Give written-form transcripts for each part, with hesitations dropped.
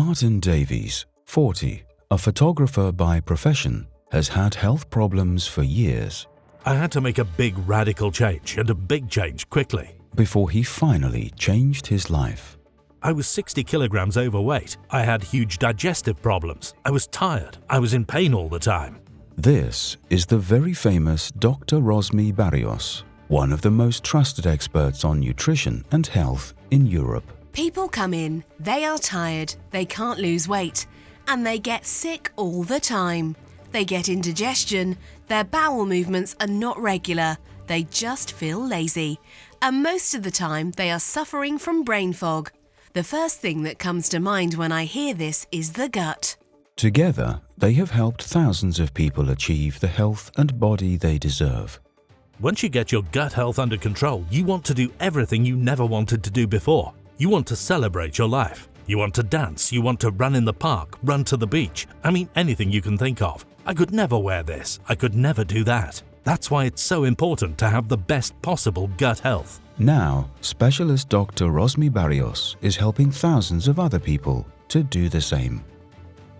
Martin Davies, 40, a photographer by profession, has had health problems for years. I had to make a big radical change, and a big change quickly. Before he finally changed his life. I was 60 kilograms overweight. I had huge digestive problems. I was tired. I was in pain all the time. This is the very famous Dr. Rosmi Barrios, one of the most trusted experts on nutrition and health in Europe. People come in, they are tired, they can't lose weight, and they get sick all the time. They get indigestion, their bowel movements are not regular, they just feel lazy, and most of the time they are suffering from brain fog. The first thing that comes to mind when I hear this is the gut. Together, they have helped thousands of people achieve the health and body they deserve. Once you get your gut health under control, you want to do everything you never wanted to do before. You want to celebrate your life. You want to dance, you want to run in the park, run to the beach. I mean, anything you can think of. I could never wear this. I could never do that. That's why it's so important to have the best possible gut health. Now, specialist Dr. Rosmi Barrios is helping thousands of other people to do the same.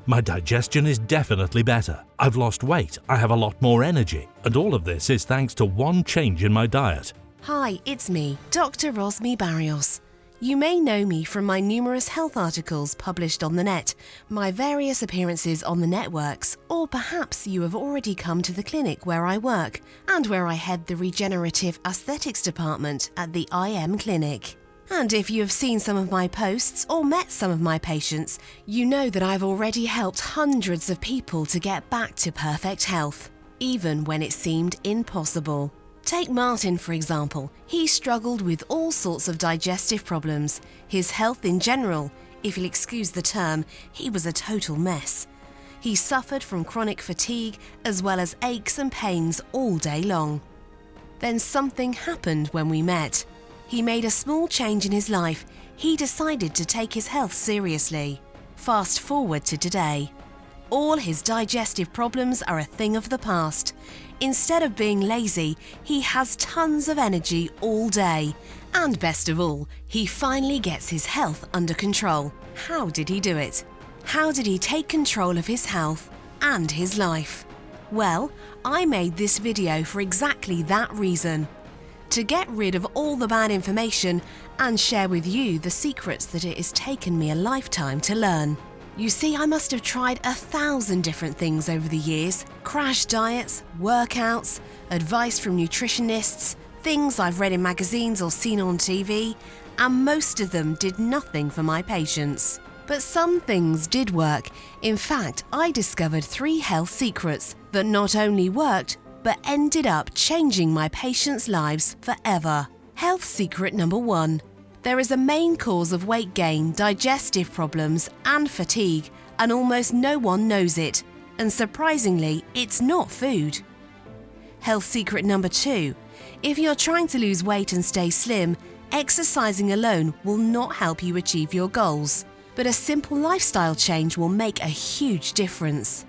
My digestion is definitely better. I've lost weight, I have a lot more energy, and all of this is thanks to one change in my diet. Hi, it's me, Dr. Rosmi Barrios. You may know me from my numerous health articles published on the net, my various appearances on the networks, or perhaps you have already come to the clinic where I work and where I head the regenerative aesthetics department at the IM Clinic. And if you have seen some of my posts or met some of my patients, you know that I've already helped hundreds of people to get back to perfect health, even when it seemed impossible. Take Martin, for example. He struggled with all sorts of digestive problems. His health in general, if you'll excuse the term, he was a total mess. He suffered from chronic fatigue as well as aches and pains all day long. Then something happened when we met. He made a small change in his life. He decided to take his health seriously. Fast forward to today. All his digestive problems are a thing of the past. Instead of being lazy, he has tons of energy all day. And best of all, he finally gets his health under control. How did he do it? How did he take control of his health and his life? Well, I made this video for exactly that reason. To get rid of all the bad information and share with you the secrets that it has taken me a lifetime to learn. You see, I must have tried 1,000 different things over the years. Crash diets, workouts, advice from nutritionists, things I've read in magazines or seen on TV, and most of them did nothing for my patients. But some things did work. In fact, I discovered 3 health secrets that not only worked, but ended up changing my patients' lives forever. Health secret number 1. There is a main cause of weight gain, digestive problems, and fatigue, and almost no one knows it. And surprisingly, it's not food. Health secret number 2. If you're trying to lose weight and stay slim, exercising alone will not help you achieve your goals. But a simple lifestyle change will make a huge difference.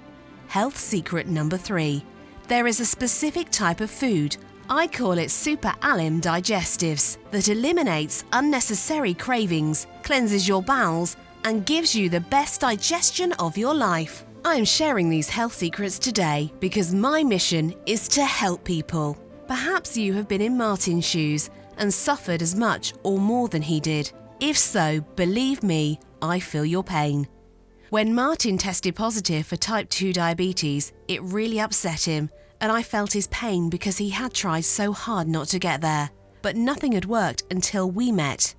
Health secret number 3. There is a specific type of food, I call it Super Alim Digestives, that eliminates unnecessary cravings, cleanses your bowels, and gives you the best digestion of your life. I am sharing these health secrets today because my mission is to help people. Perhaps you have been in Martin's shoes and suffered as much or more than he did. If so, believe me, I feel your pain. When Martin tested positive for type 2 diabetes, it really upset him, and I felt his pain because he had tried so hard not to get there. But nothing had worked until we met.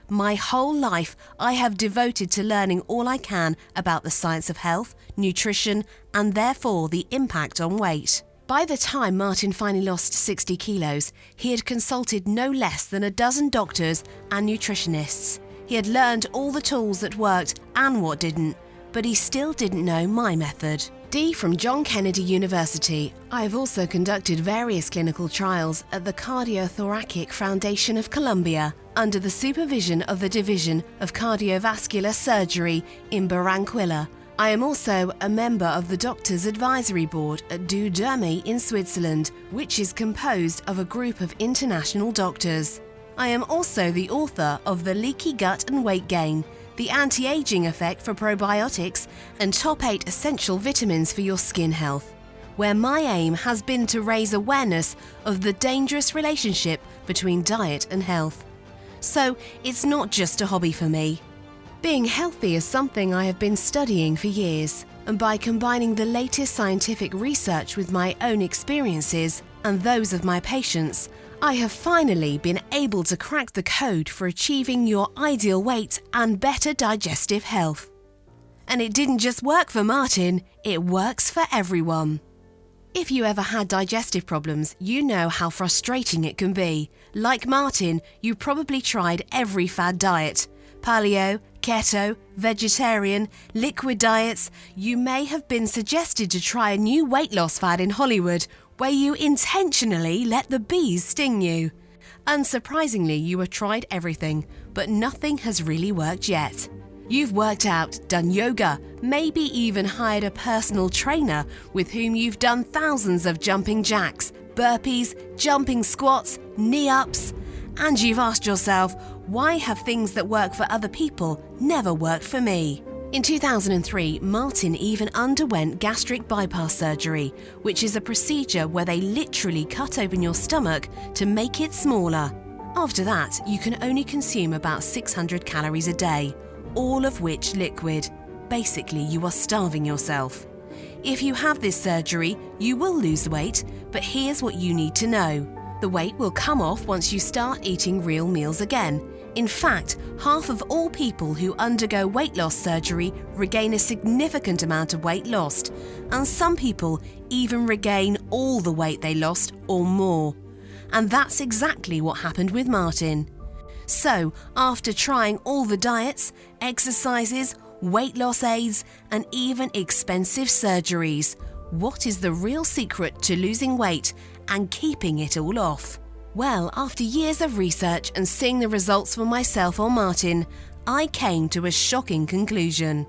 My whole life I have devoted to learning all I can about the science of health, nutrition, and therefore the impact on weight. By the time Martin finally lost 60 kilos, he had consulted no less than 12 doctors and nutritionists. He had learned all the tools that worked and what didn't, but he still didn't know my method. Dee from John Kennedy University. I have also conducted various clinical trials at the Cardiothoracic Foundation of Colombia under the supervision of the Division of Cardiovascular Surgery in Barranquilla. I am also a member of the Doctors Advisory Board at Do Dermy in Switzerland, which is composed of a group of international doctors. I am also the author of The Leaky Gut and Weight Gain, the anti-aging effect for probiotics, and top 8 essential vitamins for your skin health, where my aim has been to raise awareness of the dangerous relationship between diet and health. So it's not just a hobby for me. Being healthy is something I have been studying for years, and by combining the latest scientific research with my own experiences and those of my patients, I have finally been able to crack the code for achieving your ideal weight and better digestive health. And it didn't just work for Martin, it works for everyone. If you ever had digestive problems, you know how frustrating it can be. Like Martin, you probably tried every fad diet. Paleo, keto, vegetarian, liquid diets. You may have been suggested to try a new weight loss fad in Hollywood, where you intentionally let the bees sting you. Unsurprisingly, you have tried everything, but nothing has really worked yet. You've worked out, done yoga, maybe even hired a personal trainer with whom you've done thousands of jumping jacks, burpees, jumping squats, knee-ups. And you've asked yourself, why have things that work for other people never worked for me? In 2003, Martin even underwent gastric bypass surgery, which is a procedure where they literally cut open your stomach to make it smaller. After that, you can only consume about 600 calories a day, all of which liquid. Basically, you are starving yourself. If you have this surgery, you will lose weight, but here's what you need to know. The weight will come off once you start eating real meals again. In fact, half of all people who undergo weight loss surgery regain a significant amount of weight lost, and some people even regain all the weight they lost or more. And that's exactly what happened with Martin. So, after trying all the diets, exercises, weight loss aids, and even expensive surgeries, what is the real secret to losing weight and keeping it all off? Well, after years of research and seeing the results for myself or Martin, I came to a shocking conclusion.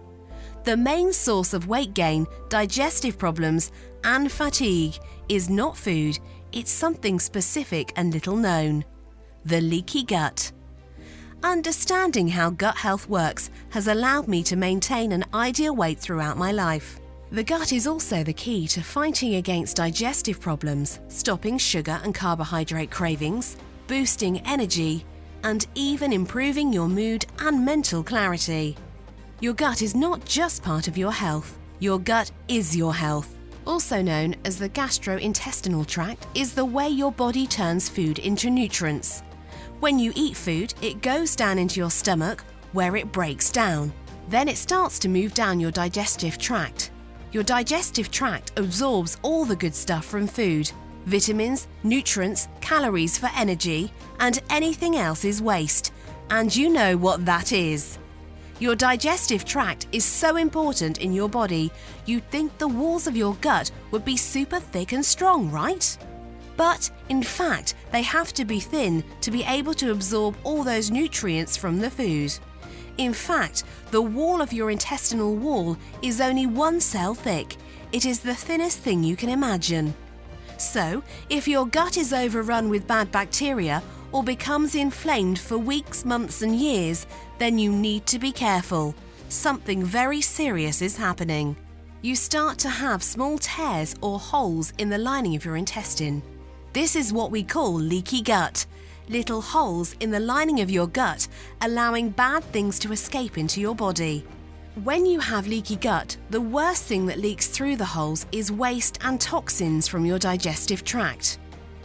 The main source of weight gain, digestive problems, and fatigue is not food, it's something specific and little known: the leaky gut. Understanding how gut health works has allowed me to maintain an ideal weight throughout my life. The gut is also the key to fighting against digestive problems, stopping sugar and carbohydrate cravings, boosting energy, and even improving your mood and mental clarity. Your gut is not just part of your health, your gut is your health. Also known as the gastrointestinal tract, is the way your body turns food into nutrients. When you eat food, it goes down into your stomach, where it breaks down. Then it starts to move down your digestive tract. Your digestive tract absorbs all the good stuff from food: vitamins, nutrients, calories for energy, and anything else is waste. And you know what that is. Your digestive tract is so important in your body, you'd think the walls of your gut would be super thick and strong, right? But, in fact, they have to be thin to be able to absorb all those nutrients from the food. In fact, the wall of your intestinal wall is only 1 cell thick. It is the thinnest thing you can imagine. So, if your gut is overrun with bad bacteria or becomes inflamed for weeks, months and years, then you need to be careful. Something very serious is happening. You start to have small tears or holes in the lining of your intestine. This is what we call leaky gut. Little holes in the lining of your gut, allowing bad things to escape into your body. When you have leaky gut, the worst thing that leaks through the holes is waste and toxins from your digestive tract.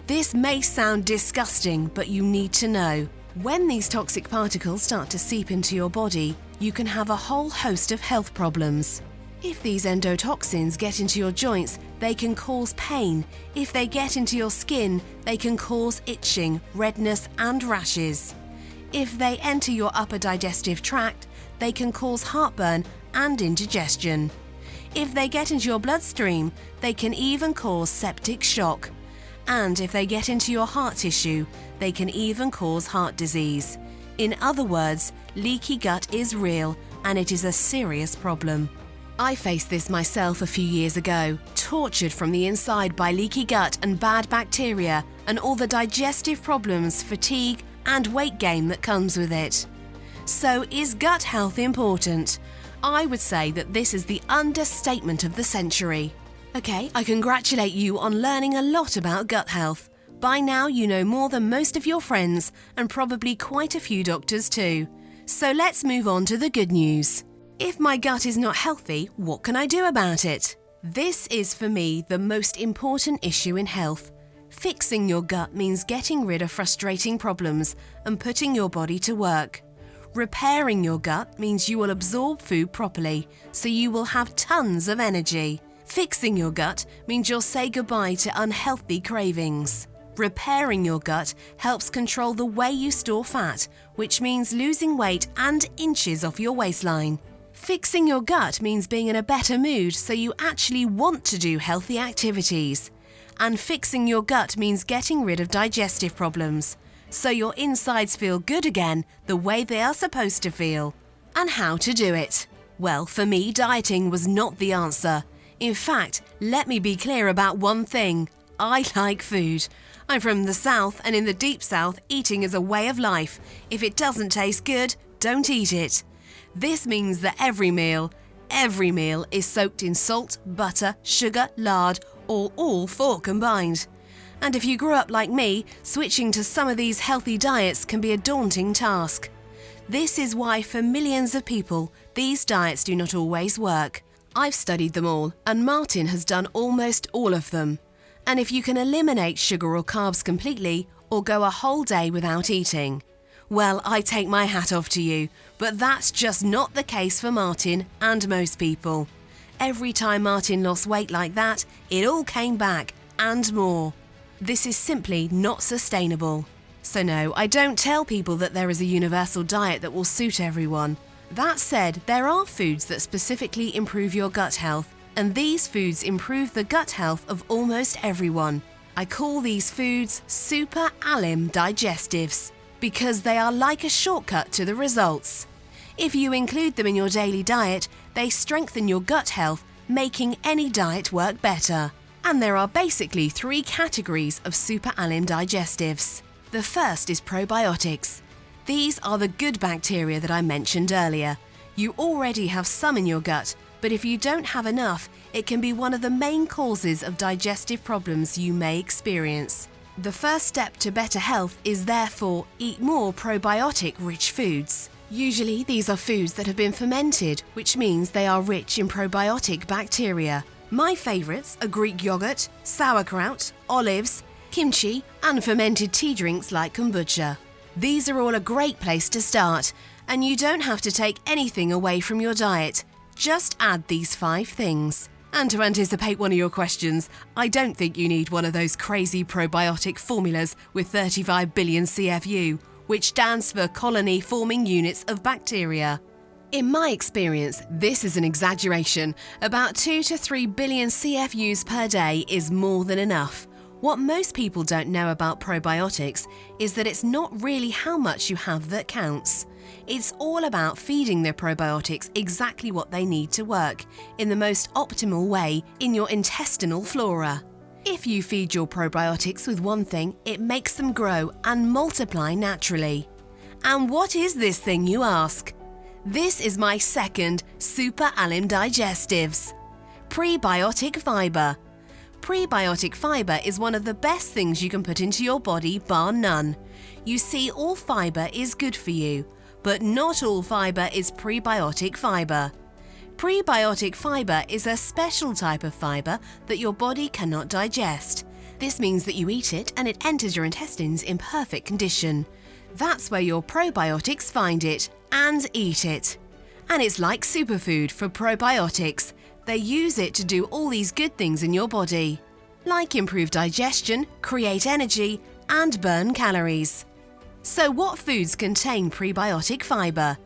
This may sound disgusting, but you need to know. When these toxic particles start to seep into your body, you can have a whole host of health problems. If these endotoxins get into your joints, they can cause pain. If they get into your skin, they can cause itching, redness, and rashes. If they enter your upper digestive tract, they can cause heartburn and indigestion. If they get into your bloodstream, they can even cause septic shock. And if they get into your heart tissue, they can even cause heart disease. In other words, leaky gut is real, and it is a serious problem. I faced this myself a few years ago, tortured from the inside by leaky gut and bad bacteria and all the digestive problems, fatigue, and weight gain that comes with it. So is gut health important? I would say that this is the understatement of the century. Okay, I congratulate you on learning a lot about gut health. By now you know more than most of your friends and probably quite a few doctors too. So let's move on to the good news. If my gut is not healthy, what can I do about it? This is for me the most important issue in health. Fixing your gut means getting rid of frustrating problems and putting your body to work. Repairing your gut means you will absorb food properly, so you will have tons of energy. Fixing your gut means you'll say goodbye to unhealthy cravings. Repairing your gut helps control the way you store fat, which means losing weight and inches off your waistline. Fixing your gut means being in a better mood so you actually want to do healthy activities. And fixing your gut means getting rid of digestive problems, so your insides feel good again the way they are supposed to feel. And how to do it? Well, for me, dieting was not the answer. In fact, let me be clear about one thing. I like food. I'm from the South, and in the Deep South, eating is a way of life. If it doesn't taste good, don't eat it. This means that every meal is soaked in salt, butter, sugar, lard, or all four combined. And if you grew up like me, switching to some of these healthy diets can be a daunting task. This is why for millions of people, these diets do not always work. I've studied them all, and Martin has done almost all of them. And if you can eliminate sugar or carbs completely, or go a whole day without eating, well, I take my hat off to you, but that's just not the case for Martin and most people. Every time Martin lost weight like that, it all came back, and more. This is simply not sustainable. So no, I don't tell people that there is a universal diet that will suit everyone. That said, there are foods that specifically improve your gut health, and these foods improve the gut health of almost everyone. I call these foods Super Alim Digestives, because they are like a shortcut to the results. If you include them in your daily diet, they strengthen your gut health, making any diet work better. And there are basically 3 categories of Super Alim Digestives. The first is probiotics. These are the good bacteria that I mentioned earlier. You already have some in your gut, but if you don't have enough, it can be one of the main causes of digestive problems you may experience. The first step to better health is therefore eat more probiotic-rich foods. Usually these are foods that have been fermented, which means they are rich in probiotic bacteria. My favourites are Greek yogurt, sauerkraut, olives, kimchi, and fermented tea drinks like kombucha. These are all a great place to start, and you don't have to take anything away from your diet. Just add these 5 things. And to anticipate one of your questions, I don't think you need one of those crazy probiotic formulas with 35 billion CFU, which stands for colony-forming units of bacteria. In my experience, this is an exaggeration. About 2 to 3 billion CFUs per day is more than enough. What most people don't know about probiotics is that it's not really how much you have that counts. It's all about feeding the probiotics exactly what they need to work in the most optimal way in your intestinal flora. If you feed your probiotics with one thing, it makes them grow and multiply naturally. And what is this thing, you ask? This is my second Super Alim Digestives. Prebiotic fibre. Prebiotic fibre is one of the best things you can put into your body, bar none. You see, all fibre is good for you, but not all fibre is prebiotic fibre. Prebiotic fibre is a special type of fibre that your body cannot digest. This means that you eat it and it enters your intestines in perfect condition. That's where your probiotics find it and eat it. And it's like superfood for probiotics. They use it to do all these good things in your body, like improve digestion, create energy, and burn calories. So what foods contain prebiotic fibre?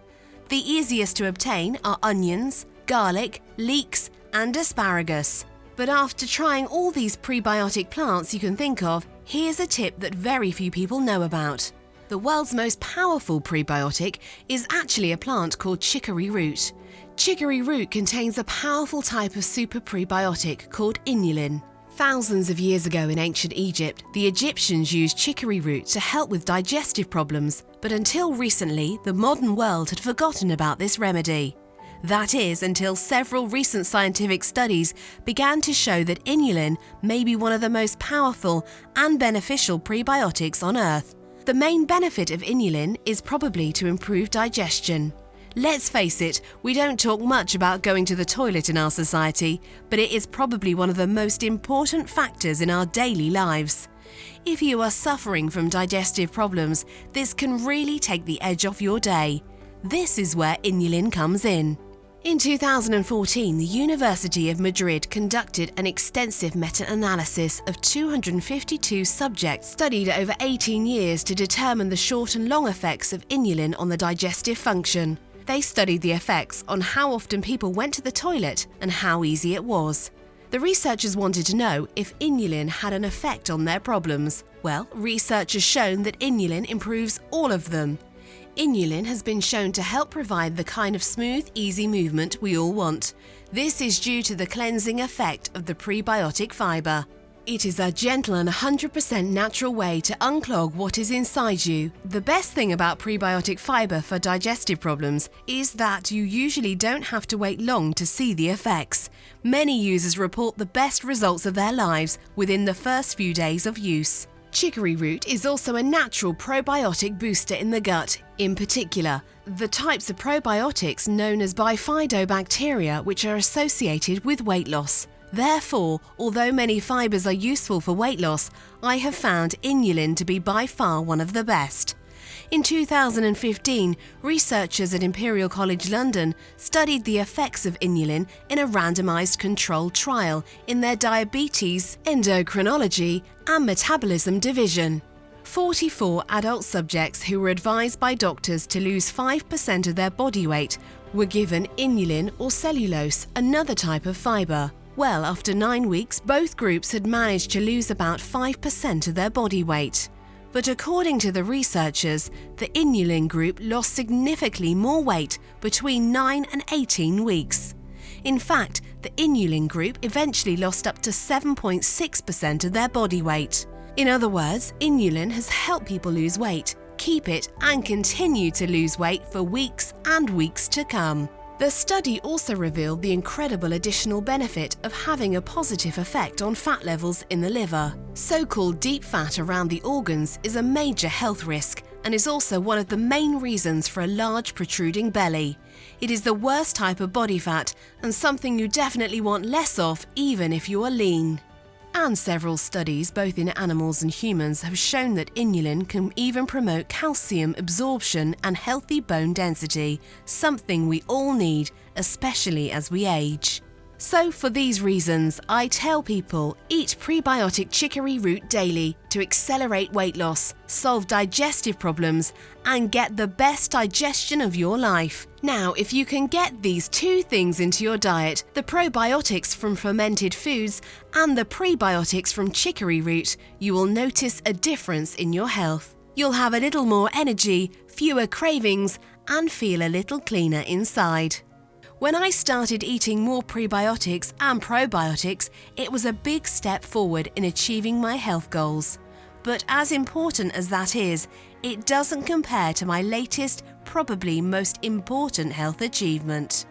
The easiest to obtain are onions, garlic, leeks, and asparagus. But after trying all these prebiotic plants you can think of, here's a tip that very few people know about. The world's most powerful prebiotic is actually a plant called chicory root. Chicory root contains a powerful type of super prebiotic called inulin. Thousands of years ago in ancient Egypt, the Egyptians used chicory root to help with digestive problems, but until recently, the modern world had forgotten about this remedy. That is, until several recent scientific studies began to show that inulin may be one of the most powerful and beneficial prebiotics on Earth. The main benefit of inulin is probably to improve digestion. Let's face it, we don't talk much about going to the toilet in our society, but it is probably one of the most important factors in our daily lives. If you are suffering from digestive problems, this can really take the edge off your day. This is where inulin comes in. In 2014, the University of Madrid conducted an extensive meta-analysis of 252 subjects studied over 18 years to determine the short and long effects of inulin on the digestive function. They studied the effects on how often people went to the toilet and how easy it was. The researchers wanted to know if inulin had an effect on their problems. Well, research has shown that inulin improves all of them. Inulin has been shown to help provide the kind of smooth, easy movement we all want. This is due to the cleansing effect of the prebiotic fiber. It is a gentle and 100% natural way to unclog what is inside you. The best thing about prebiotic fiber for digestive problems is that you usually don't have to wait long to see the effects. Many users report the best results of their lives within the first few days of use. Chicory root is also a natural probiotic booster in the gut. In particular, the types of probiotics known as bifidobacteria, which are associated with weight loss. Therefore, although many fibers are useful for weight loss, I have found inulin to be by far one of the best. In 2015, researchers at Imperial College London studied the effects of inulin in a randomized controlled trial in their diabetes, endocrinology, and metabolism division. 44 adult subjects who were advised by doctors to lose 5% of their body weight were given inulin or cellulose, another type of fiber. Well, after 9 weeks, both groups had managed to lose about 5% of their body weight. But according to the researchers, the inulin group lost significantly more weight between 9 and 18 weeks. In fact, the inulin group eventually lost up to 7.6% of their body weight. In other words, inulin has helped people lose weight, keep it, and continue to lose weight for weeks and weeks to come. The study also revealed the incredible additional benefit of having a positive effect on fat levels in the liver. So-called deep fat around the organs is a major health risk and is also one of the main reasons for a large protruding belly. It is the worst type of body fat and something you definitely want less of even if you are lean. And several studies, both in animals and humans, have shown that inulin can even promote calcium absorption and healthy bone density, something we all need, especially as we age. So for these reasons, I tell people, eat prebiotic chicory root daily to accelerate weight loss, solve digestive problems, and get the best digestion of your life. Now, if you can get these two things into your diet, the probiotics from fermented foods and the prebiotics from chicory root, you will notice a difference in your health. You'll have a little more energy, fewer cravings, and feel a little cleaner inside. When I started eating more prebiotics and probiotics, it was a big step forward in achieving my health goals. But as important as that is, it doesn't compare to my latest, probably most important health achievement: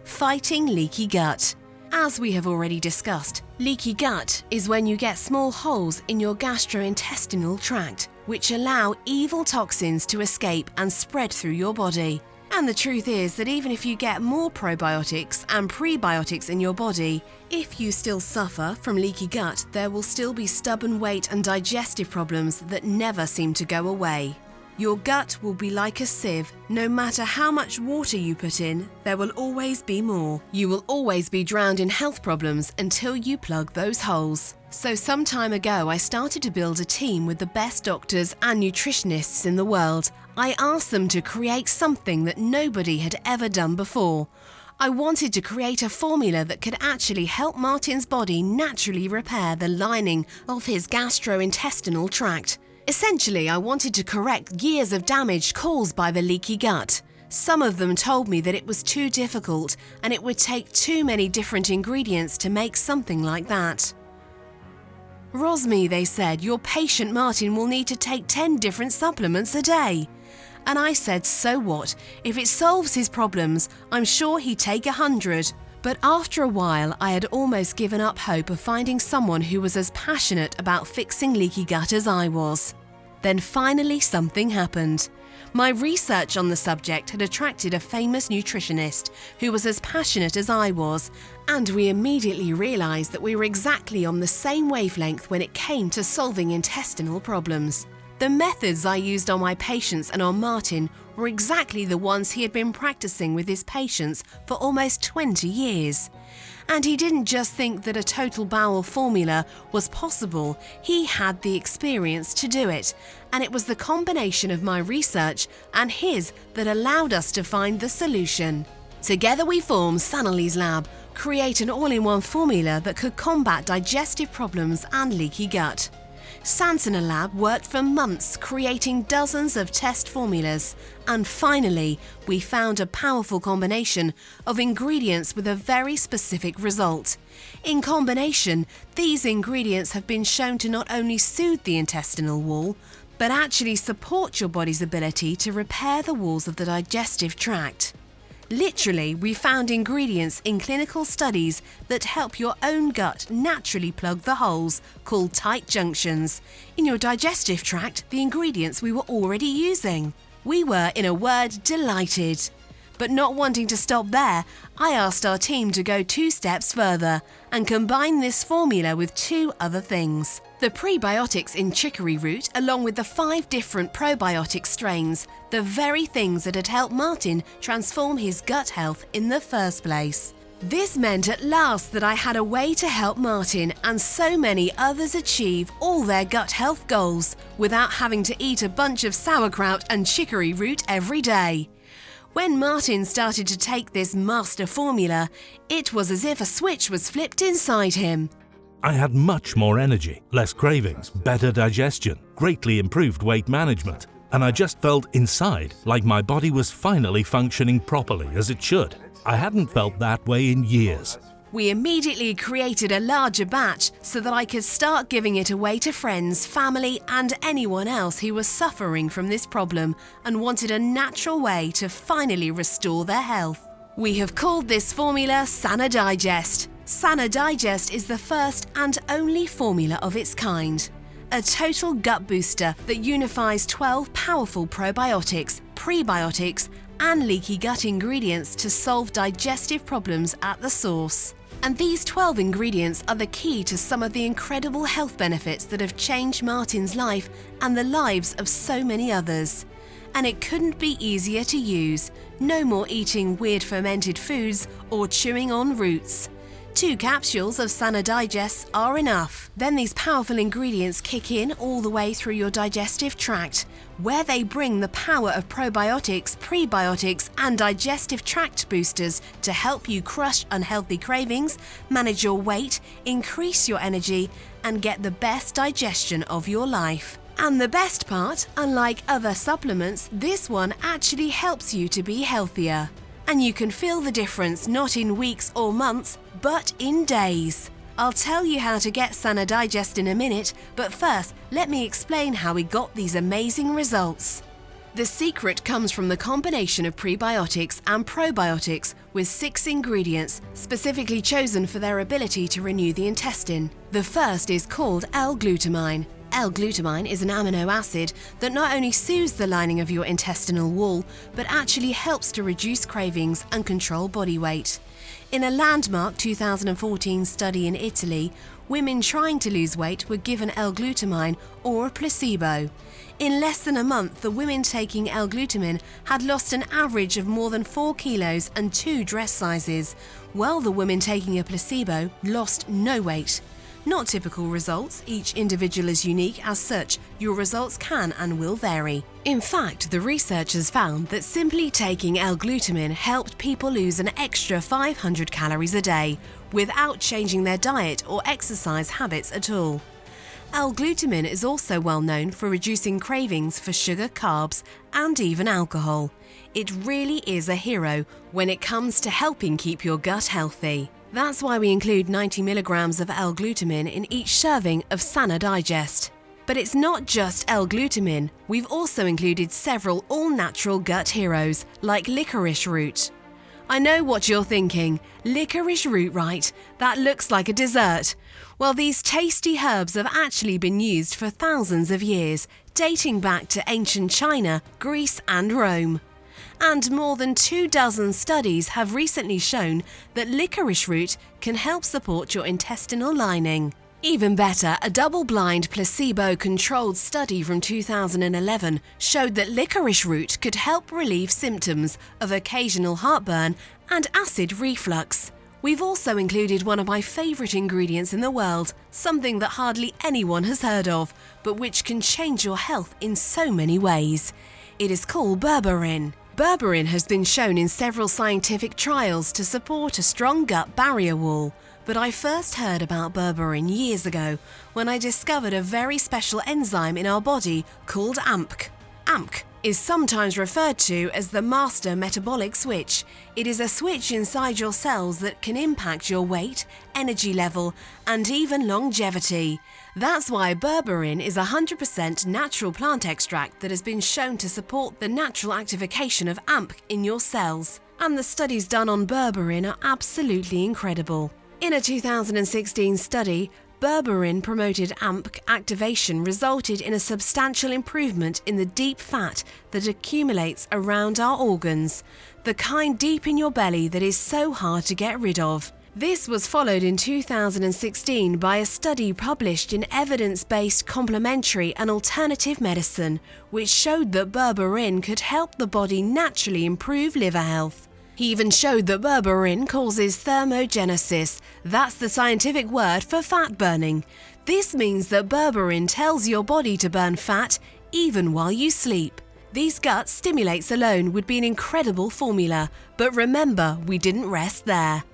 fighting leaky gut. As we have already discussed, leaky gut is when you get small holes in your gastrointestinal tract, which allow evil toxins to escape and spread through your body. And the truth is that even if you get more probiotics and prebiotics in your body, if you still suffer from leaky gut, there will still be stubborn weight and digestive problems that never seem to go away. Your gut will be like a sieve. No matter how much water you put in, there will always be more. You will always be drowned in health problems until you plug those holes. So some time ago, I started to build a team with the best doctors and nutritionists in the world. I asked them to create something that nobody had ever done before. I wanted to create a formula that could actually help Martin's body naturally repair the lining of his gastrointestinal tract. Essentially, I wanted to correct years of damage caused by the leaky gut. Some of them told me that it was too difficult and it would take too many different ingredients to make something like that. "Rosmi," they said, "your patient Martin will need to take 10 different supplements a day." And I said, so what? If it solves his problems, I'm sure he'd take 100. But after a while, I had almost given up hope of finding someone who was as passionate about fixing leaky gut as I was. Then finally something happened. My research on the subject had attracted a famous nutritionist who was as passionate as I was, and we immediately realised that we were exactly on the same wavelength when it came to solving intestinal problems. The methods I used on my patients and on Martin were exactly the ones he had been practicing with his patients for almost 20 years. And he didn't just think that a total bowel formula was possible, he had the experience to do it. And it was the combination of my research and his that allowed us to find the solution. Together we formed Sanali's Lab, create an all-in-one formula that could combat digestive problems and leaky gut. Santana Lab worked for months creating dozens of test formulas, and finally we found a powerful combination of ingredients with a very specific result. In combination, these ingredients have been shown to not only soothe the intestinal wall, but actually support your body's ability to repair the walls of the digestive tract. Literally, we found ingredients in clinical studies that help your own gut naturally plug the holes, called tight junctions, in your digestive tract, the ingredients we were already using. We were, in a word, delighted. But not wanting to stop there, I asked our team to go 2 steps further and combine this formula with 2 other things. The prebiotics in chicory root along with the 5 different probiotic strains, the very things that had helped Martin transform his gut health in the first place. This meant at last that I had a way to help Martin and so many others achieve all their gut health goals without having to eat a bunch of sauerkraut and chicory root every day. When Martin started to take this master formula, it was as if a switch was flipped inside him. I had much more energy, less cravings, better digestion, greatly improved weight management, and I just felt inside like my body was finally functioning properly as it should. I hadn't felt that way in years. We immediately created a larger batch so that I could start giving it away to friends, family, and anyone else who was suffering from this problem and wanted a natural way to finally restore their health. We have called this formula Sana Digest. Sana Digest is the first and only formula of its kind. A total gut booster that unifies 12 powerful probiotics, prebiotics, and leaky gut ingredients to solve digestive problems at the source. And these 12 ingredients are the key to some of the incredible health benefits that have changed Martin's life and the lives of so many others. And it couldn't be easier to use. No more eating weird fermented foods or chewing on roots. 2 capsules of Sana Digest are enough. Then these powerful ingredients kick in all the way through your digestive tract, where they bring the power of probiotics, prebiotics, and digestive tract boosters to help you crush unhealthy cravings, manage your weight, increase your energy, and get the best digestion of your life. And the best part, unlike other supplements, this one actually helps you to be healthier. And you can feel the difference not in weeks or months, but in days. I'll tell you how to get Sana Digest in a minute, but first, let me explain how we got these amazing results. The secret comes from the combination of prebiotics and probiotics with 6 ingredients specifically chosen for their ability to renew the intestine. The first is called L-glutamine. L-glutamine is an amino acid that not only soothes the lining of your intestinal wall, but actually helps to reduce cravings and control body weight. In a landmark 2014 study in Italy, women trying to lose weight were given L-glutamine or a placebo. In less than a month, the women taking L-glutamine had lost an average of more than 4 kilos and 2 dress sizes, while the women taking a placebo lost no weight. Not typical results, each individual is unique, as such, your results can and will vary. In fact, the researchers found that simply taking L-glutamine helped people lose an extra 500 calories a day, without changing their diet or exercise habits at all. L-glutamine is also well known for reducing cravings for sugar, carbs, and even alcohol. It really is a hero when it comes to helping keep your gut healthy. That's why we include 90 milligrams of L-glutamine in each serving of Sana Digest. But it's not just L-glutamine. We've also included several all-natural gut heroes like licorice root. I know what you're thinking. Licorice root, right? That looks like a dessert. Well, these tasty herbs have actually been used for thousands of years, dating back to ancient China, Greece and Rome. And more than 24 studies have recently shown that licorice root can help support your intestinal lining. Even better, a double-blind, placebo-controlled study from 2011 showed that licorice root could help relieve symptoms of occasional heartburn and acid reflux. We've also included one of my favourite ingredients in the world, something that hardly anyone has heard of, but which can change your health in so many ways. It is called berberine. Berberine has been shown in several scientific trials to support a strong gut barrier wall. But I first heard about berberine years ago when I discovered a very special enzyme in our body called AMPK. AMPK is sometimes referred to as the master metabolic switch. It is a switch inside your cells that can impact your weight, energy level, and even longevity. That's why berberine is 100% natural plant extract that has been shown to support the natural activation of AMPK in your cells. And the studies done on berberine are absolutely incredible. In a 2016 study, berberine promoted AMPK activation resulted in a substantial improvement in the deep fat that accumulates around our organs, the kind deep in your belly that is so hard to get rid of. This was followed in 2016 by a study published in Evidence-Based Complementary and Alternative Medicine, which showed that berberine could help the body naturally improve liver health. He even showed that berberine causes thermogenesis. That's the scientific word for fat burning. This means that berberine tells your body to burn fat even while you sleep. These gut stimulates alone would be an incredible formula, but remember, we didn't rest there.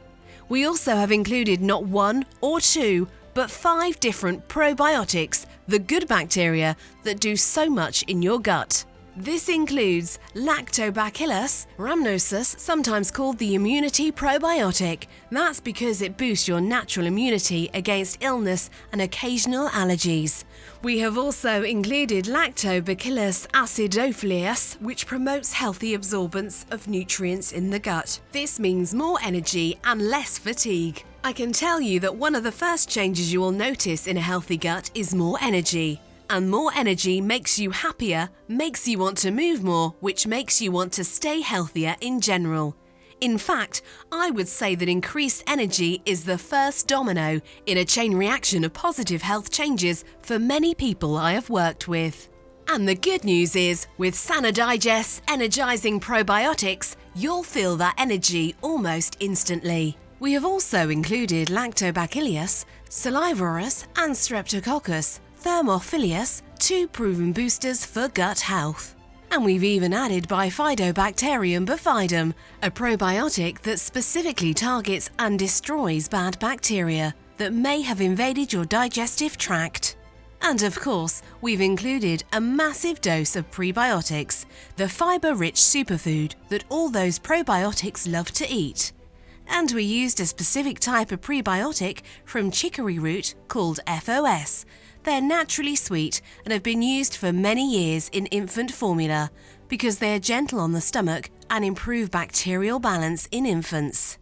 We also have included not 1 or 2, but 5 different probiotics, the good bacteria that do so much in your gut. This includes Lactobacillus rhamnosus, sometimes called the immunity probiotic. That's because it boosts your natural immunity against illness and occasional allergies. We have also included Lactobacillus acidophilus, which promotes healthy absorbance of nutrients in the gut. This means more energy and less fatigue. I can tell you that one of the first changes you will notice in a healthy gut is more energy. And more energy makes you happier, makes you want to move more, which makes you want to stay healthier in general. In fact, I would say that increased energy is the first domino in a chain reaction of positive health changes for many people I have worked with. And the good news is, with Sana Digest's energizing probiotics, you'll feel that energy almost instantly. We have also included Lactobacillus, Salivarius, and Streptococcus Thermophilus, 2 proven boosters for gut health. And we've even added Bifidobacterium bifidum, a probiotic that specifically targets and destroys bad bacteria that may have invaded your digestive tract. And of course, we've included a massive dose of prebiotics, the fiber-rich superfood that all those probiotics love to eat. And we used a specific type of prebiotic from chicory root called FOS. They're naturally sweet and have been used for many years in infant formula because they are gentle on the stomach and improve bacterial balance in infants.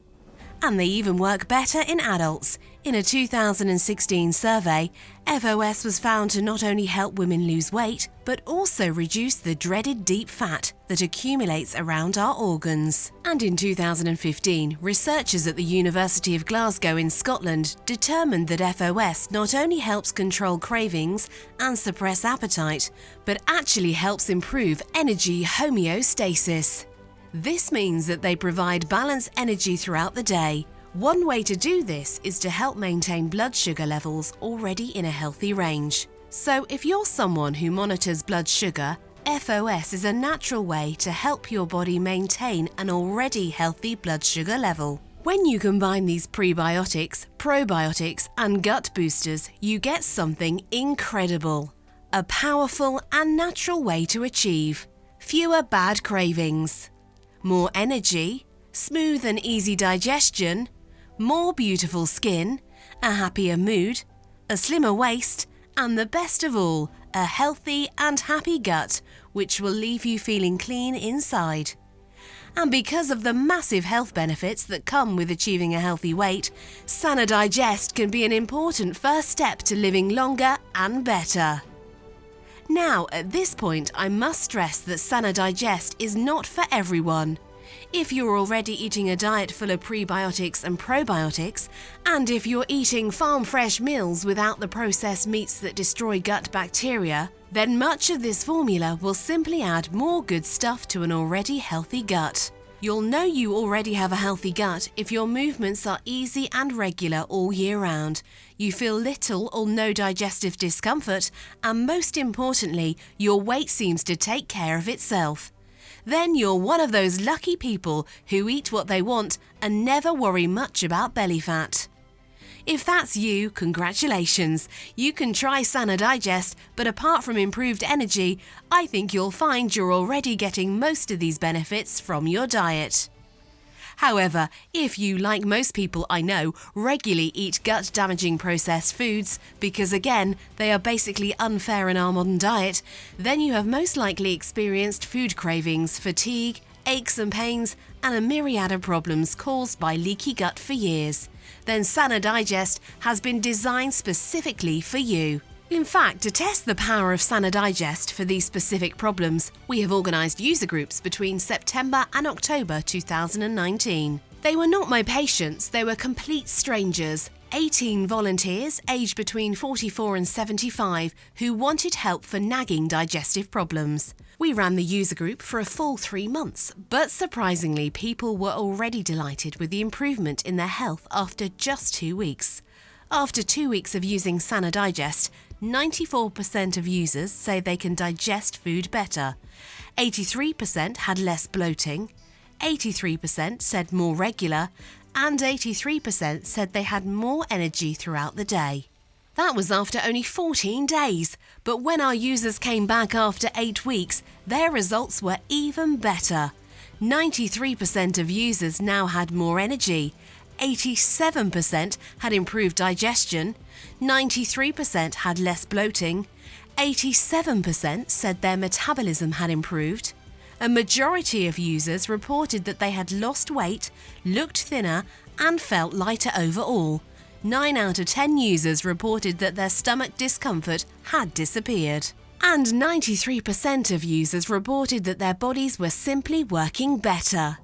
And they even work better in adults. In a 2016 survey, FOS was found to not only help women lose weight, but also reduce the dreaded deep fat that accumulates around our organs. And in 2015, researchers at the University of Glasgow in Scotland determined that FOS not only helps control cravings and suppress appetite, but actually helps improve energy homeostasis. This means that they provide balanced energy throughout the day. One way to do this is to help maintain blood sugar levels already in a healthy range. So if you're someone who monitors blood sugar, FOS is a natural way to help your body maintain an already healthy blood sugar level. When you combine these prebiotics, probiotics and gut boosters, you get something incredible. A powerful and natural way to achieve fewer bad cravings, more energy, smooth and easy digestion, more beautiful skin, a happier mood, a slimmer waist, and the best of all, a healthy and happy gut, which will leave you feeling clean inside. And because of the massive health benefits that come with achieving a healthy weight, Sana Digest can be an important first step to living longer and better. Now, at this point, I must stress that Sana Digest is not for everyone. If you're already eating a diet full of prebiotics and probiotics, and if you're eating farm-fresh meals without the processed meats that destroy gut bacteria, then much of this formula will simply add more good stuff to an already healthy gut. You'll know you already have a healthy gut if your movements are easy and regular all year round, you feel little or no digestive discomfort, and most importantly, your weight seems to take care of itself. Then you're one of those lucky people who eat what they want and never worry much about belly fat. If that's you, congratulations! You can try Sana Digest, but apart from improved energy, I think you'll find you're already getting most of these benefits from your diet. However, if you, like most people I know, regularly eat gut-damaging processed foods, because again, they are basically unfair in our modern diet, then you have most likely experienced food cravings, fatigue, aches and pains, and a myriad of problems caused by leaky gut for years. Then Sana Digest has been designed specifically for you. In fact, to test the power of Sana Digest for these specific problems, we have organised user groups between September and October 2019. They were not my patients, they were complete strangers, 18 volunteers aged between 44 and 75 who wanted help for nagging digestive problems. We ran the user group for a full 3 months, but surprisingly, people were already delighted with the improvement in their health after just 2 weeks. After 2 weeks of using Sana Digest, 94% of users say they can digest food better. 83% had less bloating, 83% said more regular, and 83% said they had more energy throughout the day. That was after only 14 days, but when our users came back after 8 weeks, their results were even better. 93% of users now had more energy, 87% had improved digestion, 93% had less bloating, 87% said their metabolism had improved. A majority of users reported that they had lost weight, looked thinner, and felt lighter overall. 9 out of 10 users reported that their stomach discomfort had disappeared. And 93% of users reported that their bodies were simply working better.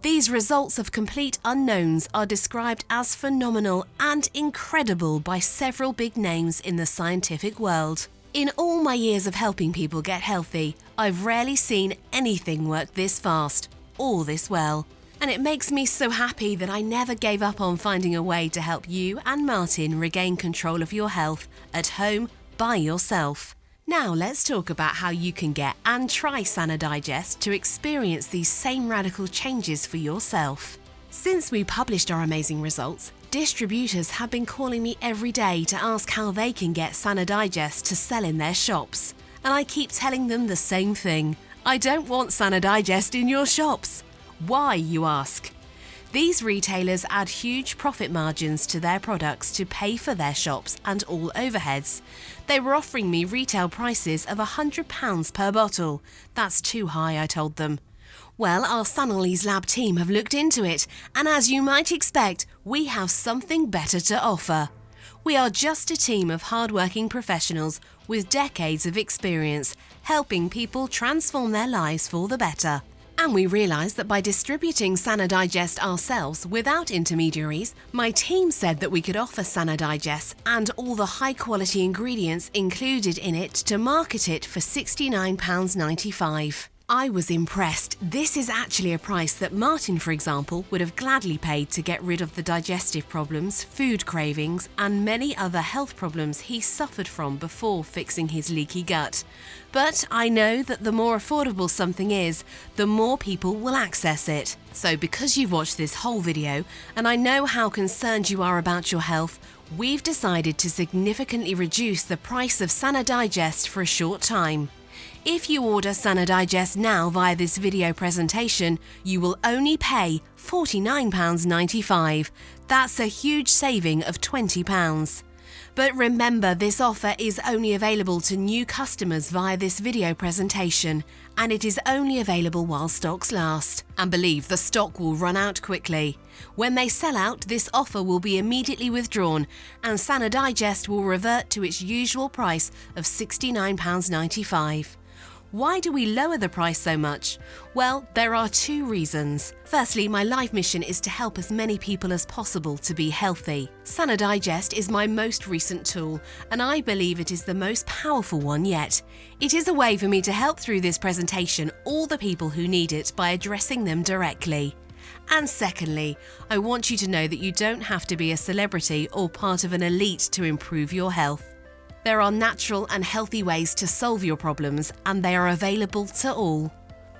These results of complete unknowns are described as phenomenal and incredible by several big names in the scientific world. In all my years of helping people get healthy, I've rarely seen anything work this fast or this well. And it makes me so happy that I never gave up on finding a way to help you and Martin regain control of your health at home by yourself. Now let's talk about how you can get and try Sana Digest to experience these same radical changes for yourself. Since we published our amazing results, distributors have been calling me every day to ask how they can get Sana Digest to sell in their shops. And I keep telling them the same thing. I don't want Sana Digest in your shops. Why, you ask? These retailers add huge profit margins to their products to pay for their shops and all overheads. They were offering me retail prices of £100 per bottle. That's too high, I told them. Well, our Sunally's Lab team have looked into it, and as you might expect, we have something better to offer. We are just a team of hard-working professionals with decades of experience helping people transform their lives for the better. And we realised that by distributing Sana Digest ourselves without intermediaries, my team said that we could offer Sana Digest and all the high-quality ingredients included in it to market it for £69.95. I was impressed. This is actually a price that Martin, for example, would have gladly paid to get rid of the digestive problems, food cravings, and many other health problems he suffered from before fixing his leaky gut. But I know that the more affordable something is, the more people will access it. So because you've watched this whole video, and I know how concerned you are about your health, we've decided to significantly reduce the price of Sana Digest for a short time. If you order Sana Digest now via this video presentation, you will only pay £49.95. That's a huge saving of £20. But remember, this offer is only available to new customers via this video presentation, and it is only available while stocks last. And believe the stock will run out quickly. When they sell out, this offer will be immediately withdrawn, and Sana Digest will revert to its usual price of £69.95. Why do we lower the price so much? Well, there are two reasons. Firstly, my life mission is to help as many people as possible to be healthy. Sana Digest is my most recent tool, and I believe it is the most powerful one yet. It is a way for me to help through this presentation all the people who need it by addressing them directly. And secondly, I want you to know that you don't have to be a celebrity or part of an elite to improve your health. There are natural and healthy ways to solve your problems, and they are available to all.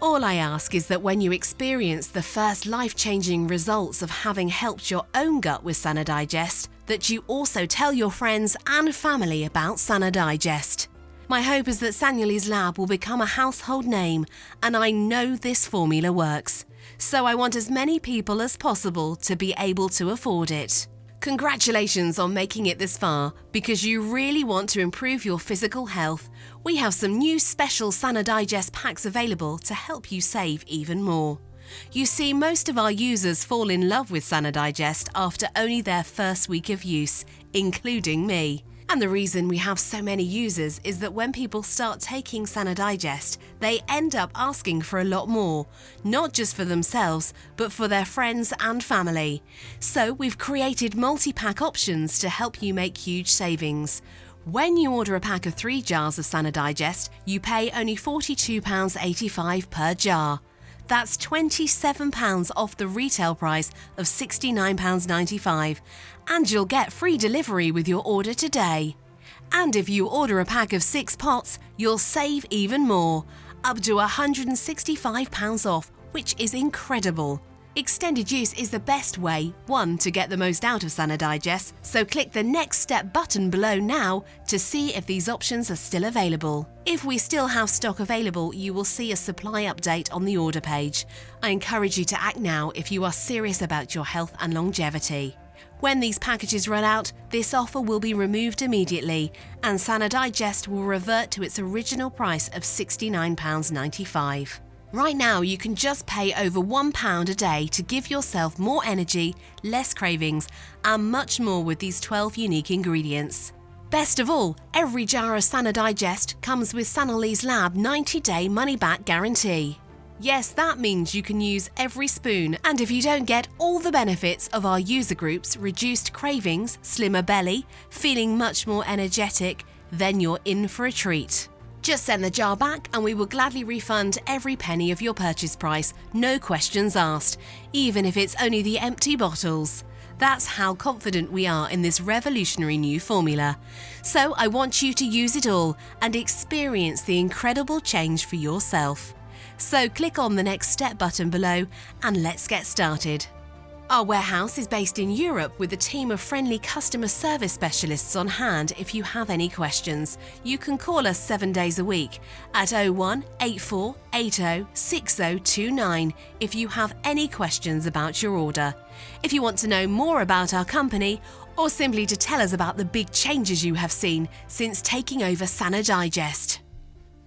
All I ask is that when you experience the first life-changing results of having helped your own gut with Sana Digest, that you also tell your friends and family about Sana Digest. My hope is that Sanulli's Lab will become a household name, and I know this formula works. So I want as many people as possible to be able to afford it. Congratulations on making it this far. Because you really want to improve your physical health, we have some new special Sana Digest packs available to help you save even more. You see, most of our users fall in love with Sana Digest after only their first week of use, including me. And the reason we have so many users is that when people start taking Sana Digest, they end up asking for a lot more, not just for themselves, but for their friends and family. So we've created multi-pack options to help you make huge savings. When you order a pack of 3 jars of Sana Digest, you pay only £42.85 per jar. That's £27 off the retail price of £69.95, and you'll get free delivery with your order today. And if you order a pack of 6 pots, you'll save even more, up to £165 off, which is incredible. Extended use is the best way, to get the most out of Sana Digest, so click the Next Step button below now to see if these options are still available. If we still have stock available, you will see a supply update on the order page. I encourage you to act now if you are serious about your health and longevity. When these packages run out, this offer will be removed immediately, and Sana Digest will revert to its original price of £69.95. Right now, you can just pay over £1 a day to give yourself more energy, less cravings, and much more with these 12 unique ingredients. Best of all, every jar of Sana Digest comes with Sanulli's Lab 90-day money-back guarantee. Yes, that means you can use every spoon, and if you don't get all the benefits of our user groups, reduced cravings, slimmer belly, feeling much more energetic, then you're in for a treat. Just send the jar back and we will gladly refund every penny of your purchase price, no questions asked, even if it's only the empty bottles. That's how confident we are in this revolutionary new formula. So I want you to use it all and experience the incredible change for yourself. So click on the Next Step button below and let's get started. Our warehouse is based in Europe with a team of friendly customer service specialists on hand if you have any questions. You can call us 7 days a week at 01 84 80 6029 if you have any questions about your order. If you want to know more about our company or simply to tell us about the big changes you have seen since taking over Sana Digest.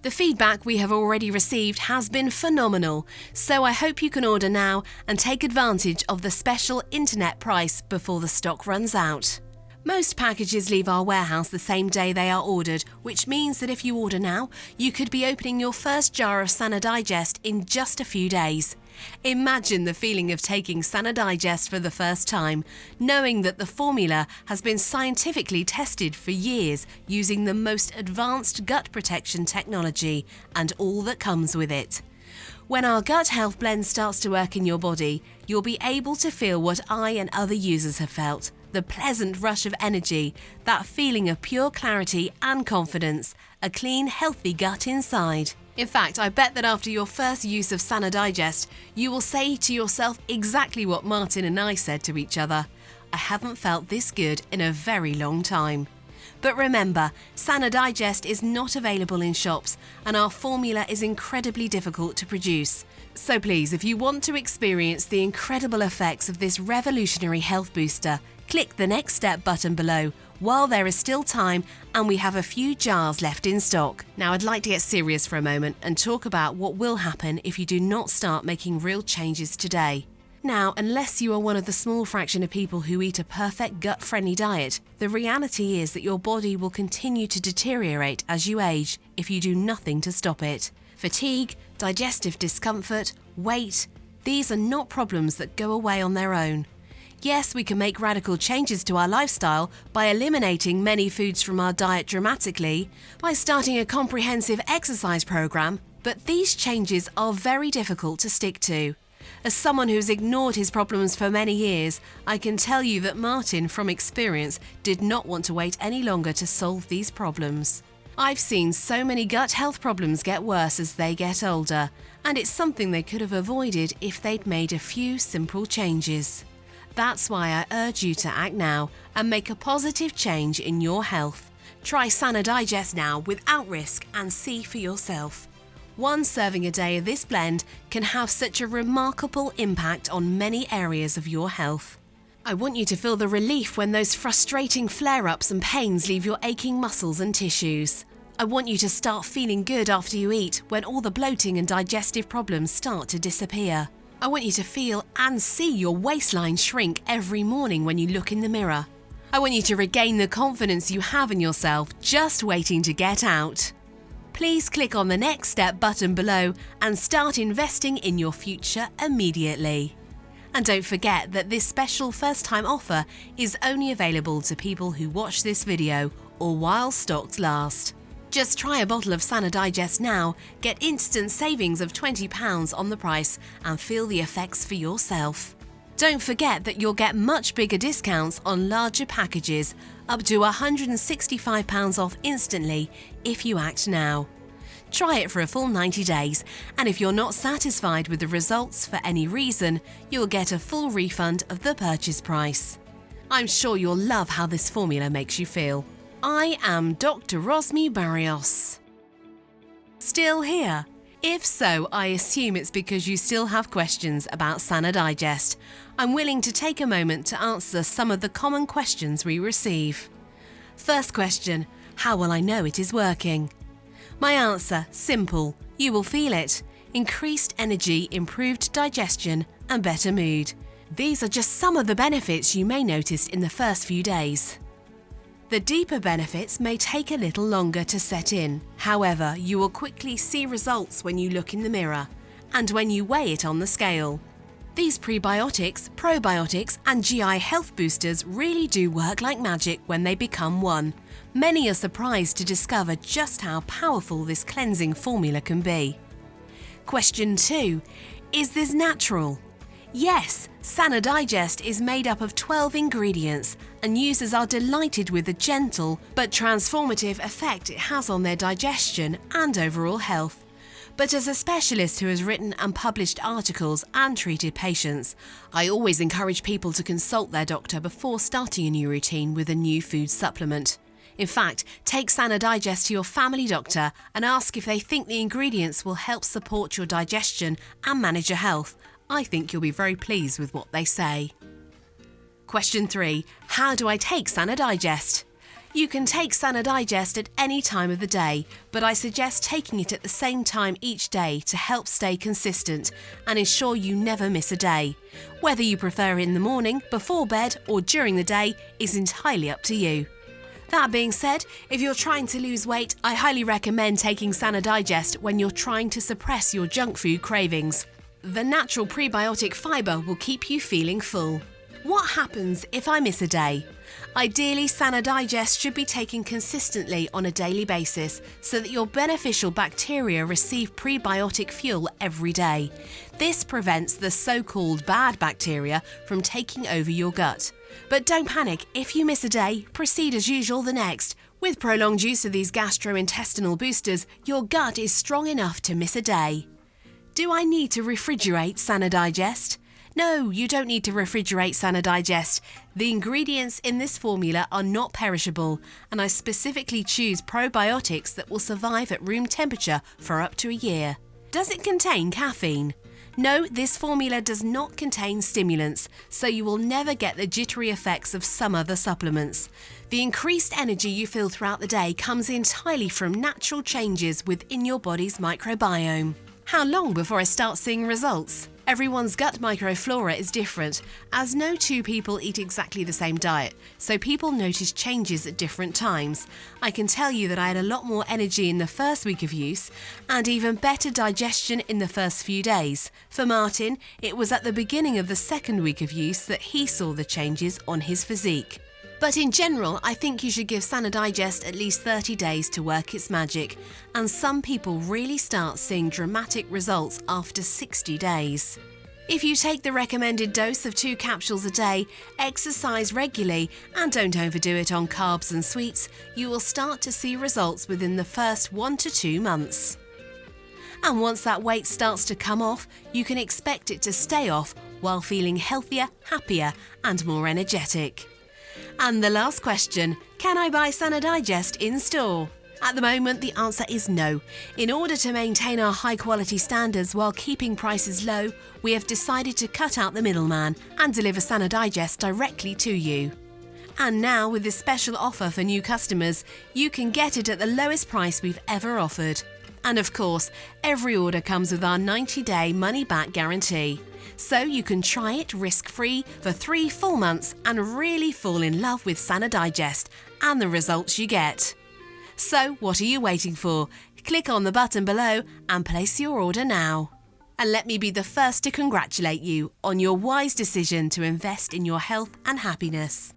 The feedback we have already received has been phenomenal, so I hope you can order now and take advantage of the special internet price before the stock runs out. Most packages leave our warehouse the same day they are ordered, which means that if you order now, you could be opening your first jar of Sana Digest in just a few days. Imagine the feeling of taking Sana Digest for the first time, knowing that the formula has been scientifically tested for years using the most advanced gut protection technology and all that comes with it. When our gut health blend starts to work in your body, you'll be able to feel what I and other users have felt. The pleasant rush of energy, that feeling of pure clarity and confidence, a clean, healthy gut inside. In fact, I bet that after your first use of Sana Digest, you will say to yourself exactly what Martin and I said to each other. I haven't felt this good in a very long time. But remember, Sana Digest is not available in shops and our formula is incredibly difficult to produce. So please, if you want to experience the incredible effects of this revolutionary health booster, click the next step button below while there is still time and we have a few jars left in stock. Now I'd like to get serious for a moment and talk about what will happen if you do not start making real changes today. Now, unless you are one of the small fraction of people who eat a perfect gut-friendly diet, the reality is that your body will continue to deteriorate as you age if you do nothing to stop it. Fatigue, digestive discomfort, weight, these are not problems that go away on their own. Yes, we can make radical changes to our lifestyle by eliminating many foods from our diet dramatically, by starting a comprehensive exercise program, but these changes are very difficult to stick to. As someone who's ignored his problems for many years, I can tell you that Martin, from experience, did not want to wait any longer to solve these problems. I've seen so many gut health problems get worse as they get older, and it's something they could have avoided if they'd made a few simple changes. That's why I urge you to act now and make a positive change in your health. Try Sana Digest now without risk and see for yourself. One serving a day of this blend can have such a remarkable impact on many areas of your health. I want you to feel the relief when those frustrating flare-ups and pains leave your aching muscles and tissues. I want you to start feeling good after you eat when all the bloating and digestive problems start to disappear. I want you to feel and see your waistline shrink every morning when you look in the mirror. I want you to regain the confidence you have in yourself just waiting to get out. Please click on the next step button below and start investing in your future immediately. And don't forget that this special first-time offer is only available to people who watch this video or while stocks last. Just try a bottle of Sana Digest now, get instant savings of £20 on the price and feel the effects for yourself. Don't forget that you'll get much bigger discounts on larger packages, up to £165 off instantly if you act now. Try it for a full 90 days, and if you're not satisfied with the results for any reason, you'll get a full refund of the purchase price. I'm sure you'll love how this formula makes you feel. I am Dr. Rosmi Barrios. Still here? If so, I assume it's because you still have questions about Sana Digest. I'm willing to take a moment to answer some of the common questions we receive. First question, how will I know it is working? My answer, simple, you will feel it. Increased energy, improved digestion, and better mood. These are just some of the benefits you may notice in the first few days. The deeper benefits may take a little longer to set in. However, you will quickly see results when you look in the mirror and when you weigh it on the scale. These prebiotics, probiotics, and GI health boosters really do work like magic when they become one. Many are surprised to discover just how powerful this cleansing formula can be. Question 2. Is this natural? Yes, Sana Digest is made up of 12 ingredients and users are delighted with the gentle but transformative effect it has on their digestion and overall health. But as a specialist who has written and published articles and treated patients, I always encourage people to consult their doctor before starting a new routine with a new food supplement. In fact, take Sana Digest to your family doctor and ask if they think the ingredients will help support your digestion and manage your health. I think you'll be very pleased with what they say. Question 3. How do I take Sana Digest? You can take Sana Digest at any time of the day, but I suggest taking it at the same time each day to help stay consistent and ensure you never miss a day. Whether you prefer it in the morning, before bed, or during the day is entirely up to you. That being said, if you're trying to lose weight, I highly recommend taking Sana Digest when you're trying to suppress your junk food cravings. The natural prebiotic fibre will keep you feeling full. What happens if I miss a day? Ideally, Sana Digest should be taken consistently on a daily basis so that your beneficial bacteria receive prebiotic fuel every day. This prevents the so-called bad bacteria from taking over your gut. But don't panic, if you miss a day, proceed as usual the next. With prolonged use of these gastrointestinal boosters, your gut is strong enough to miss a day. Do I need to refrigerate Sana Digest? No, you don't need to refrigerate Sana Digest. The ingredients in this formula are not perishable, and I specifically choose probiotics that will survive at room temperature for up to a year. Does it contain caffeine? No, this formula does not contain stimulants, so you will never get the jittery effects of some other supplements. The increased energy you feel throughout the day comes entirely from natural changes within your body's microbiome. How long before I start seeing results? Everyone's gut microflora is different, as no two people eat exactly the same diet, so people notice changes at different times. I can tell you that I had a lot more energy in the first week of use, and even better digestion in the first few days. For Martin, it was at the beginning of the second week of use that he saw the changes on his physique. But in general, I think you should give Sana Digest at least 30 days to work its magic, and some people really start seeing dramatic results after 60 days. If you take the recommended dose of 2 capsules a day, exercise regularly, and don't overdo it on carbs and sweets, you will start to see results within the first 1 to 2 months. And once that weight starts to come off, you can expect it to stay off while feeling healthier, happier, and more energetic. And the last question, can I buy Sana Digest in store? At the moment, the answer is no. In order to maintain our high quality standards while keeping prices low, we have decided to cut out the middleman and deliver Sana Digest directly to you. And now, with this special offer for new customers, you can get it at the lowest price we've ever offered. And of course, every order comes with our 90-day money-back guarantee. So you can try it risk-free for 3 full months and really fall in love with Sana Digest and the results you get. So what are you waiting for? Click on the button below and place your order now. And let me be the first to congratulate you on your wise decision to invest in your health and happiness.